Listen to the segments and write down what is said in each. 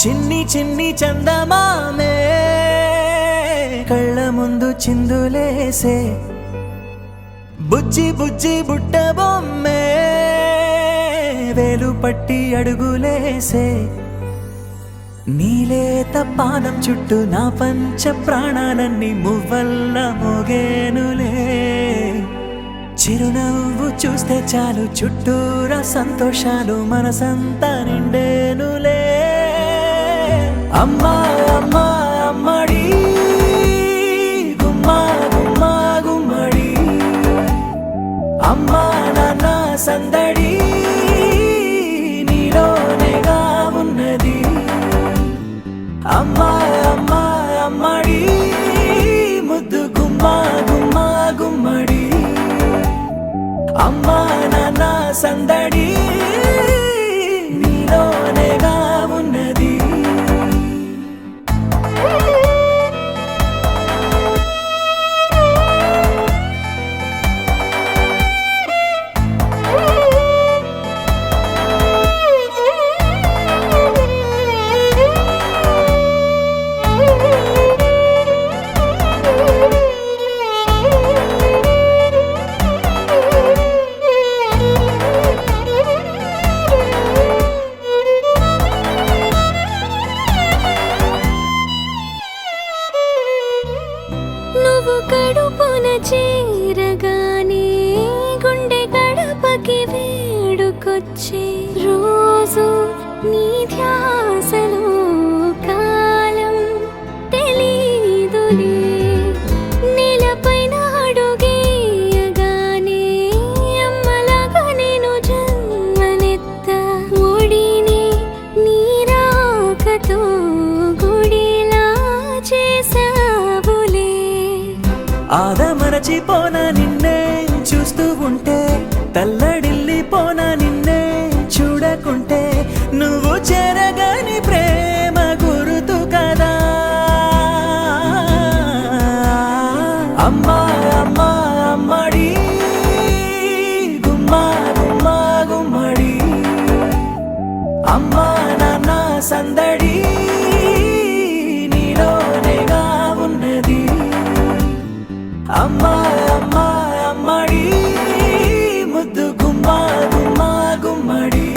చిన్ని చిన్ని చందమామే కళ్ళ ముందు చిందులేసే బుజ్జి బుజ్జి బుట్ట బొమ్మే వేలు పట్టి అడుగులేసే నీలేత పానం చుట్టూ నా పంచ ప్రాణాలన్నీ మువ్వల్ల మోగేనులే చిరునవ్వు చూస్తే చాలు చుట్టూరా సంతోషాలు మనసంతా నిండేనులే అమ్మా అమ్మా అమ్మడి గుమ్మా గుమ్మా గుమ్మడి అమ్మా నాన్న సందడి నీలోనేగా ఉన్నది అమ్మా అమ్మా అమ్మడి ముద్దు గుమ్మా గుమ్మా గుమ్మడి అమ్మా నాన్న సందడి నీలోనేగా ఉన్నది నువ్వు కడుపున చేరగానే గుండె గడపకి వేడుకొచ్చే రోజు నీ ధ్యాసలో కాలం తెలీదులే నేలపైన అడుగేయగానే అమ్మలాగా నేను జన్మనెత్త ఒడిని నీ రాకతో గుడిలా చేసావులే ఆదమరచిపోన నిన్నే చూస్తూ ఉంటే తల్లడిల్లిపోన నిన్నే చూడకుంటే నువ్వు చెరగని ప్రేమ గురుతు కదా అమ్మా అమ్మా అమ్మడి గుమ్మా గుమ్మా గుమ్మడి అమ్మా నాన్న సందడి నీలోనేగా ఉన్నది అమ్మా అమ్మా అమ్మడి ముద్దు గుమ్మా గుమ్మా గుమ్మడి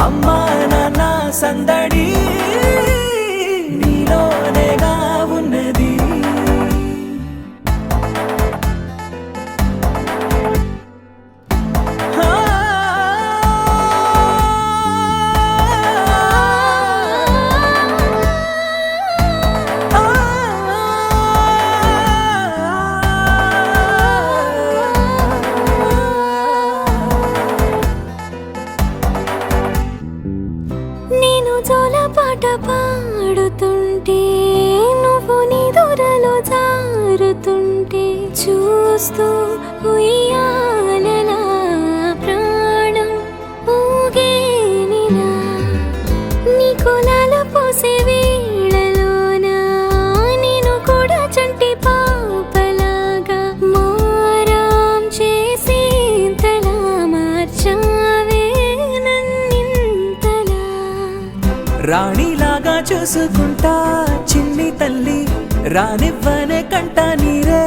అమ్మా నాన్న సందడి నీలోనేగా ఉన్నది నేను జోలపాట పాడుతుంటే నువ్వు నీ దూరలో జారుతుంటే చూస్తూ ఉయ్యాలలా ప్రాణం ఊగేనినా నీ కులాల పోసే వేళలోనా నేను కూడా చంటి పాపలాగా మారాం చేసేంతలా మార్చావే నన్నింతలా రాణిలాగా చూసుకుంటా చిన్ని తల్లి రానివ్వనే కంట నీరే